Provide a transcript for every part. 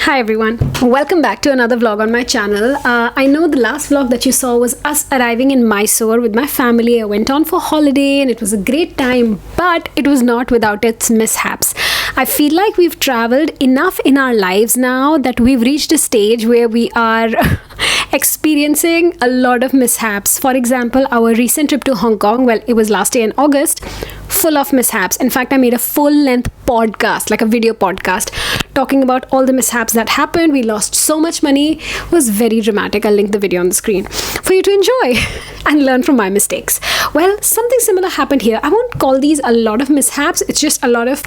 Hi everyone, welcome back to another vlog on my channel. I know the last vlog that you saw was us arriving in Mysuru with my family. I went on for holiday and it was a great time, but it was not without its mishaps. I feel like we've traveled enough in our lives now that we've reached a stage where we are experiencing a lot of mishaps. For example, our recent trip to Hong Kong, well, it was last year in August, full of mishaps. In fact, I made a full-length podcast, like a video podcast, talking about all the mishaps that happened. We lost so much money. It was very dramatic. I'll link the video on the screen for you to enjoy and learn from my mistakes. Well, something similar happened here. I won't call these a lot of mishaps. It's just a lot of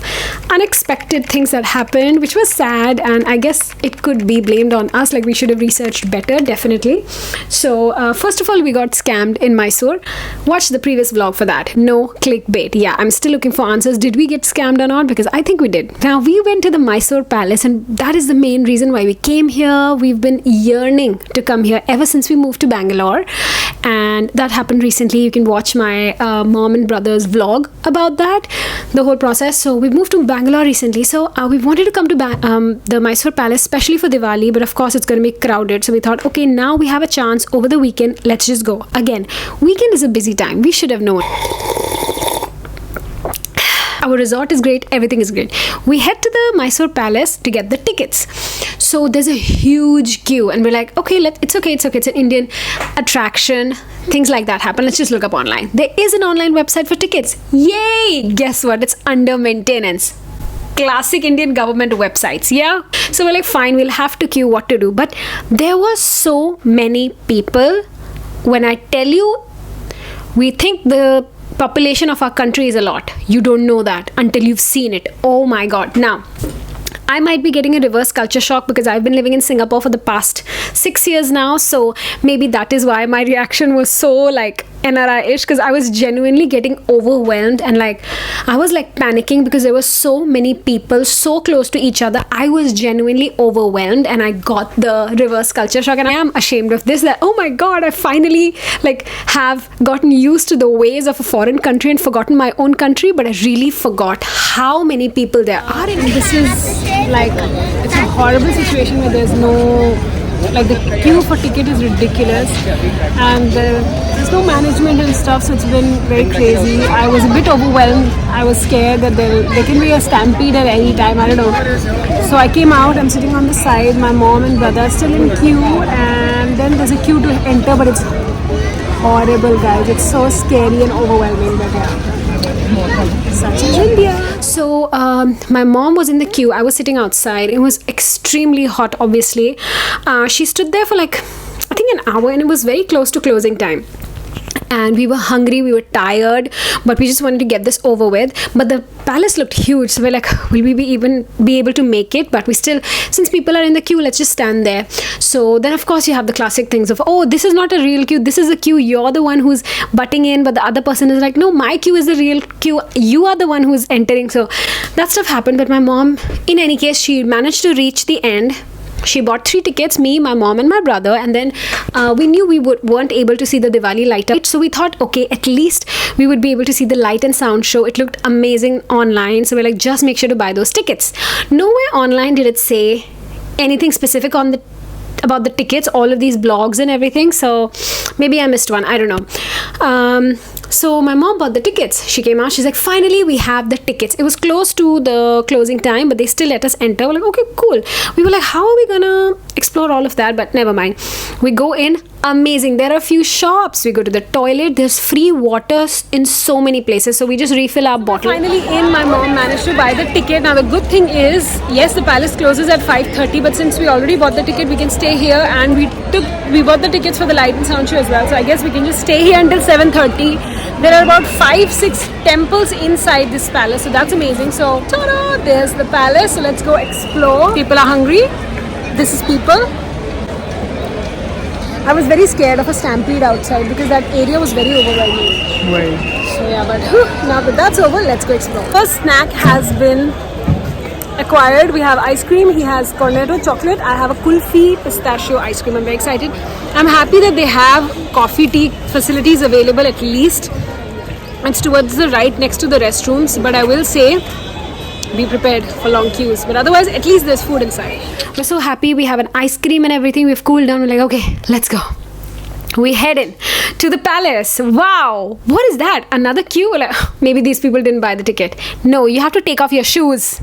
unexpected things that happened, which was sad, and I guess it could be blamed on us. Like, we should have researched better, definitely. So first of all, we got scammed in Mysuru. Watch the previous vlog for that. No clickbait. Yeah, I'm still looking for answers. Did we get scammed or not? Because I think we did. Now, we went to the Mysuru Palace, and that is the main reason why we came here. We've been yearning to come here ever since we moved to Bangalore, and that happened recently. You can watch my mom and brother's vlog about that, the whole process. So we moved to Bangalore recently, so we wanted to come to the Mysuru Palace, especially for Diwali, but of course it's going to be crowded. So we thought, okay, now we have a chance over the weekend, let's just go. Again, weekend is a busy time. We should have known. Our resort is great, everything is great. We head to the Mysuru Palace to get the tickets. So there's a huge queue, and we're like, okay, it's okay, it's an Indian attraction. Things like that happen. Let's just look up online. There is an online website for tickets. Yay! Guess what? It's under maintenance. Classic Indian government websites, yeah? So we're like, fine, we'll have to queue, what to do. But there were so many people. When I tell you, we think the population of our country is a lot. You don't know that until you've seen it. Oh my god. Now, I might be getting a reverse culture shock because I've been living in Singapore for the past 6 years now, so maybe that is why my reaction was so like NRI-ish, because I was genuinely getting overwhelmed, and like I was like panicking because there were so many people so close to each other. I was genuinely overwhelmed, and I got the reverse culture shock, and I am ashamed of this, that oh my god, I finally like have gotten used to the ways of a foreign country and forgotten my own country, but I really forgot how many people there are. And this is like, it's a horrible situation where there's no, like, the queue for ticket is ridiculous, and there's no management and stuff, so it's been very crazy. I was a bit overwhelmed. I was scared that there can be a stampede at any time, I don't know. So I came out, I'm sitting on the side, my mom and brother are still in queue, and then there's a queue to enter, but it's horrible, guys. It's so scary and overwhelming, but yeah. Such is India. So my mom was in the queue. I was sitting outside. It was extremely hot, obviously. She stood there for like, I think an hour, and it was very close to closing time. And we were hungry, we were tired, but we just wanted to get this over with. But the palace looked huge, so we're like, will we even be able to make it? But we still, since people are in the queue, let's just stand there. So then of course you have the classic things of, oh, this is not a real queue, this is a queue, you're the one who's butting in, but the other person is like, no, my queue is the real queue, you are the one who's entering. So that stuff happened, but my mom, in any case, she managed to reach the end. She bought 3 tickets, me, my mom and my brother, and then we knew we weren't able to see the Diwali light up, so we thought, okay, at least we would be able to see the light and sound show. It looked amazing online, so we're like, just make sure to buy those tickets. Nowhere online did it say anything specific on about the tickets, all of these blogs and everything, so maybe I missed one, I don't know. So my mom bought the tickets. She came out, she's like, finally we have the tickets. It was close to the closing time, but they still let us enter. We're like, okay, cool. We were like, how are we gonna explore all of that? But never mind. We go in, amazing. There are a few shops. We go to the toilet. There's free water in so many places, so we just refill our bottle. Finally in, my mom managed to buy the ticket. Now the good thing is, yes, the palace closes at 5:30, but since we already bought the ticket, we can stay here, and we bought the tickets for the light and sound show as well, so I guess we can just stay here until 7:30. There are about 5-6 temples inside this palace, so that's amazing. So ta-da, there's the palace, so let's go explore. People are hungry. This is people. I was very scared of a stampede outside because that area was very overwhelming. Right. So yeah, but now that that's over, let's go explore. First snack has been acquired. We have ice cream. He has cornetto chocolate. I have a kulfi pistachio ice cream. I'm very excited. I'm happy that they have coffee tea facilities available at least. It's towards the right next to the restrooms, but I will say be prepared for long queues. But otherwise, at least there's food inside. We're so happy. We have an ice cream and everything. We've cooled down. We're like, okay, let's go. We head in to the palace. Wow, what is that? Another queue? Like, maybe these people didn't buy the ticket. No, you have to take off your shoes.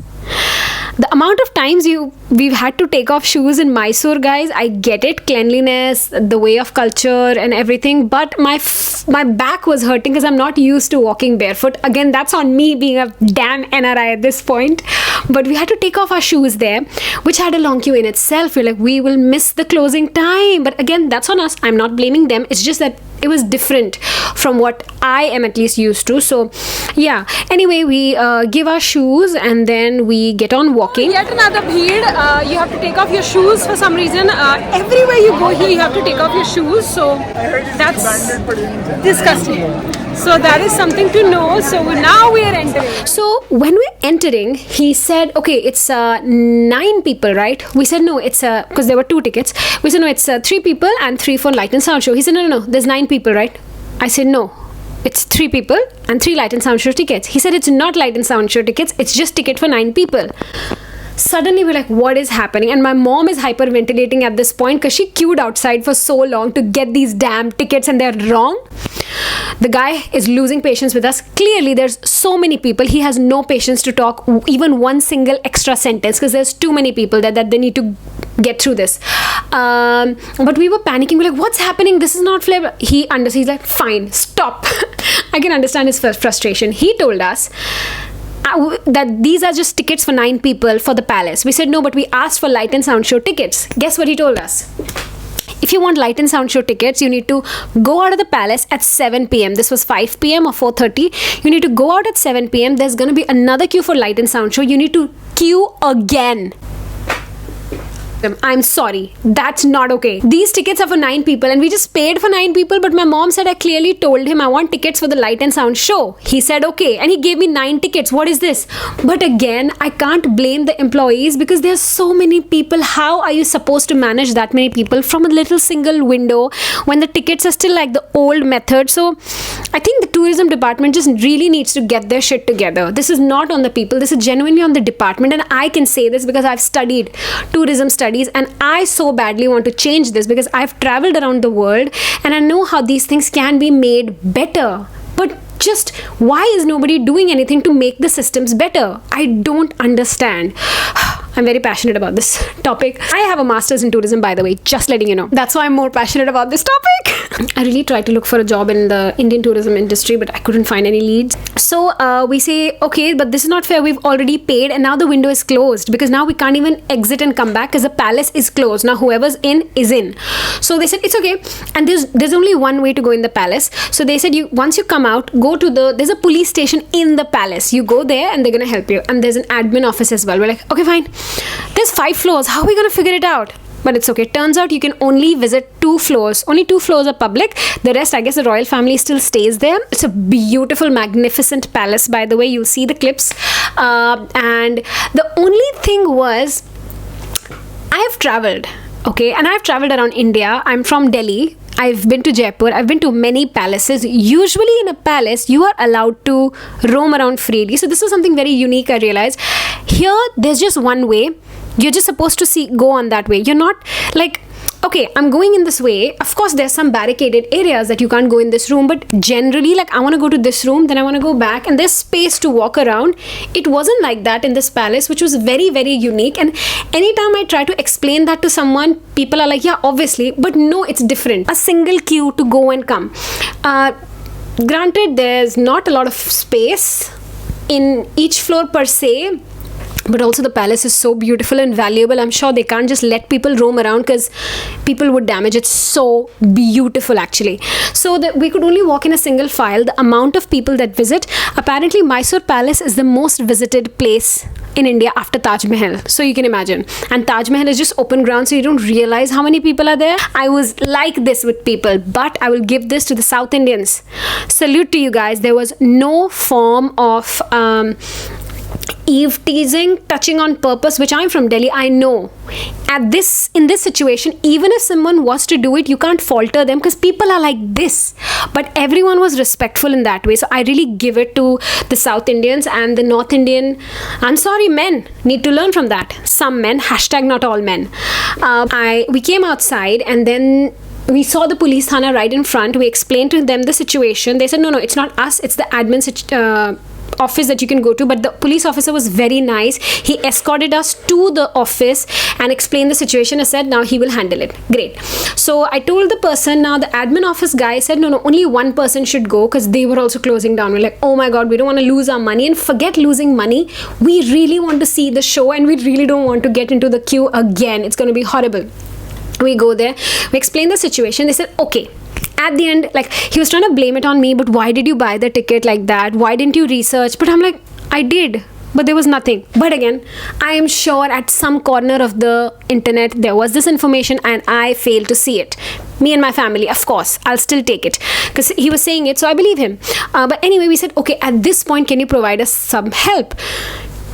The amount of times we've had to take off shoes in Mysore, guys, I get it, cleanliness, the way of culture and everything, but my back was hurting because I'm not used to walking barefoot. Again, that's on me being a damn NRI at this point. But we had to take off our shoes there, which had a long queue in itself. We're like, we will miss the closing time. But again, that's on us. I'm not blaming them. It's just that it was different from what I am at least used to. So yeah, anyway, we give our shoes and then we get on walking. Yet another bheed. You have to take off your shoes for some reason. Everywhere you go here, you have to take off your shoes. So that's disgusting. So that is something to know. So now we are entering. So when we're entering, he said, okay, it's 9 people, right? We said no, it's because there were 2 tickets. We said no, it's 3 people and 3 for light and sound show. He said no, there's 9 people, right? I said no, it's 3 people and 3 light and sound show tickets. He said it's not light and sound show tickets, it's just ticket for 9 people. Suddenly we're like, what is happening? And my mom is hyperventilating at this point because she queued outside for so long to get these damn tickets and they're wrong. The guy is losing patience with us. Clearly there's so many people, he has no patience to talk even one single extra sentence because there's too many people that they need to get through this. But we were panicking. We're like, what's happening? This is not flavor. He's like, fine, stop. I can understand his frustration. He told us that these are just tickets for 9 people for the palace. We said no, but we asked for light and sound show tickets. Guess what he told us? If you want light and sound show tickets, you need to go out of the palace at 7 p.m. This was 5 p.m. or 4:30. You need to go out at 7 p.m. There's going to be another queue for light and sound show. You need to queue again. I'm sorry, that's not okay. These tickets are for 9 people and we just paid for 9 people, but my mom said I clearly told him I want tickets for the light and sound show. He said okay and he gave me 9 tickets. What is this? But again, I can't blame the employees because there's so many people. How are you supposed to manage that many people from a little single window when the tickets are still like the old method? So I think the tourism department just really needs to get their shit together. This is not on the people, this is genuinely on the department, and I can say this because I've studied tourism studies and I so badly want to change this because I've traveled around the world and I know how these things can be made better. But just why is nobody doing anything to make the systems better? I don't understand. I'm very passionate about this topic. I have a master's in tourism, by the way, just letting you know. That's why I'm more passionate about this topic. I really tried to look for a job in the Indian tourism industry, but I couldn't find any leads. So we say, okay, but this is not fair. We've already paid and now the window is closed because now we can't even exit and come back because the palace is closed. Now whoever's in is in. So they said, it's okay. And there's only one way to go in the palace. So they said, once you come out, go to there's a police station in the palace. You go there and they're going to help you. And there's an admin office as well. We're like, okay, fine. There's 5 floors. How are we going to figure it out? But it's okay. Turns out you can only visit 2 floors. Only 2 floors are public. The rest, I guess the royal family still stays there. It's a beautiful, magnificent palace, by the way. You'll see the clips. And the only thing was, I've traveled. Okay, and I've traveled around India. I'm from Delhi. I've been to Jaipur. I've been to many palaces. Usually in a palace, you are allowed to roam around freely. So this was something very unique, I realized. Here, there's just one way. You're just supposed to go on that way. You're not like, okay, I'm going in this way. Of course, there's some barricaded areas that you can't go in this room. But generally, like, I want to go to this room, then I want to go back. And there's space to walk around. It wasn't like that in this palace, which was very, very unique. And anytime I try to explain that to someone, people are like, yeah, obviously. But no, it's different. A single queue to go and come. Granted, there's not a lot of space in each floor per se. But also the palace is so beautiful and valuable. I'm sure they can't just let people roam around because people would damage it. So beautiful, actually. So that we could only walk in a single file. The amount of people that visit, apparently Mysore Palace is the most visited place in India after Taj Mahal. So you can imagine. And Taj Mahal is just open ground, so you don't realize how many people are there. I was like this with people, but I will give this to the South Indians. Salute to you guys. There was no form of Eve teasing, touching on purpose, which I'm from Delhi, I know in this situation, even if someone was to do it, you can't falter them because people are like this. But everyone was respectful in that way. So I really give it to the South Indians, and the North Indian, I'm sorry, men need to learn from that. Some men, hashtag not all men. We came outside, and then we saw the police thana right in front. We explained to them the situation. They said, no, it's not us, it's the admin office that you can go to. But the police officer was very nice. He escorted us to the office and explained the situation. I said, now he will handle it. Great. So I told the person, now the admin office guy said, no, only one person should go, because they were also closing down. We're like, oh my god, we don't want to lose our money. And forget losing money, we really want to see the show, and we really don't want to get into the queue again. It's going to be horrible. We go there, we explain the situation. They said, okay. At the end, like, he was trying to blame it on me, but why did you buy the ticket like that? Why didn't you research? But I'm like, I did, but there was nothing. But again, I am sure at some corner of the internet there was this information, and I failed to see it. Me and my family, of course, I'll still take it because he was saying it, so I believe him. But anyway, we said, okay, at this point, can you provide us some help?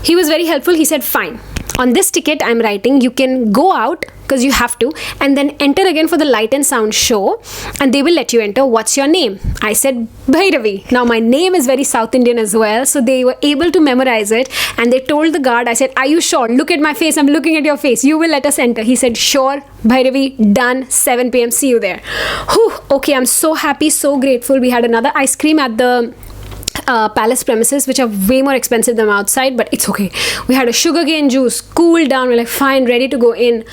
He was very helpful. He said, fine. On this ticket I'm writing, you can go out, because you have to, and then enter again for the light and sound show, and they will let you enter. What's your name? I said, Bhairavi. Now my name is very South Indian as well, so they were able to memorize it, and they told the guard, I said, are you sure? Look at my face, I'm looking at your face, you will let us enter. He said, sure, Bhairavi, done, 7 p.m, see you there. Whew, okay, I'm so happy, so grateful. We had another ice cream at the palace premises, which are way more expensive than outside, but it's okay. We had a sugarcane juice, cooled down. We're like, fine, ready to go in.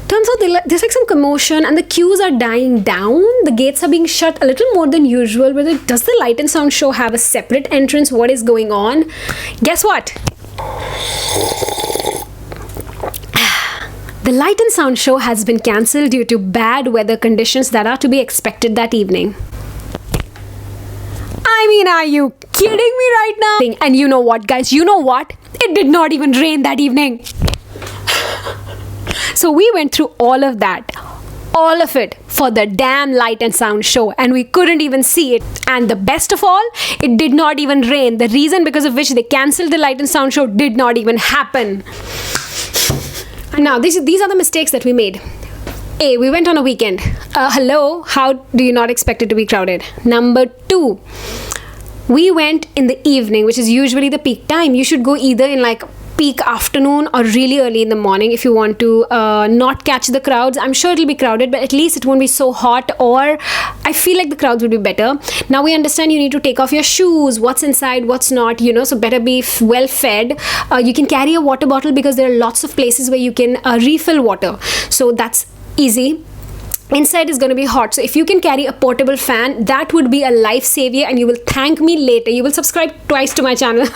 Turns out there's like some commotion, and the queues are dying down. The gates are being shut a little more than usual. We're like, does the light and sound show have a separate entrance? What is going on? Guess what? The light and sound show has been cancelled due to bad weather conditions that are to be expected that evening. I mean, are you kidding me right now? And you know what, guys? You know what? It did not even rain that evening. So we went through all of that. All of it for the damn light and sound show, and we couldn't even see it. And the best of all, it did not even rain. The reason because of which they cancelled the light and sound show did not even happen. Now, these are the mistakes that we made. A, we went on a weekend. Hello, how do you not expect it to be crowded? Number 2, we went in the evening, which is usually the peak time. You should go either in like peak afternoon or really early in the morning if you want to not catch the crowds. I'm sure it'll be crowded, but at least it won't be so hot, or I feel like the crowds will be better. Now we understand you need to take off your shoes, what's inside, what's not, so better be well fed. You can carry a water bottle because there are lots of places where you can refill water. So that's easy. Inside is going to be hot, so if you can carry a portable fan, that would be a life savior, and you will thank me later. You will subscribe twice to my channel.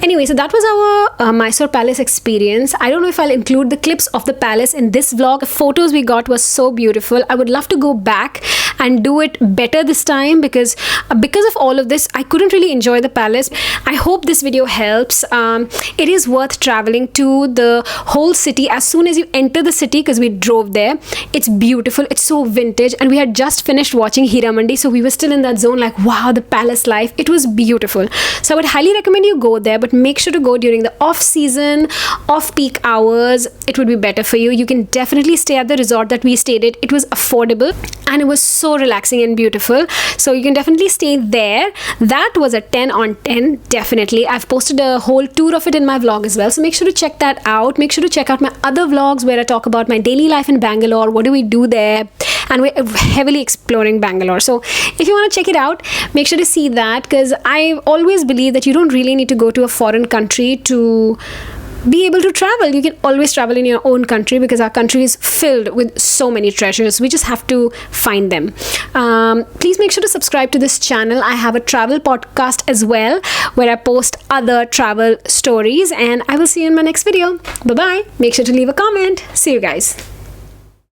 Anyway, so that was our Mysore Palace experience. I don't know if I'll include the clips of the palace in this vlog. The photos we got was so beautiful. I would love to go back and do it better this time, because of all of this I couldn't really enjoy the palace. I hope this video helps. It is worth traveling to the whole city as soon as you enter the city, because we drove there. It's beautiful. It's so vintage, and we had just finished watching Hira Mandi, so we were still in that zone like, wow, the palace life. It was beautiful. So I would highly recommend you go there, but make sure to go during the off season, off peak hours. It would be better for you. You can definitely stay at the resort that we stayed at. It was affordable and it was so relaxing and beautiful, so you can definitely stay there. That was a 10 on 10, definitely. I've posted a whole tour of it in my vlog as well, so make sure to check that out. Make sure to check out my other vlogs where I talk about my daily life in Bangalore, what do we do there, and we're heavily exploring Bangalore. So if you want to check it out, make sure to see that, because I always believe that you don't really need to go to a foreign country to be able to travel. You can always travel in your own country, because our country is filled with so many treasures. We just have to find them. Please make sure to subscribe to this channel. I have a travel podcast as well, where I post other travel stories, and I will see you in my next video. Bye bye. Make sure to leave a comment. See you guys.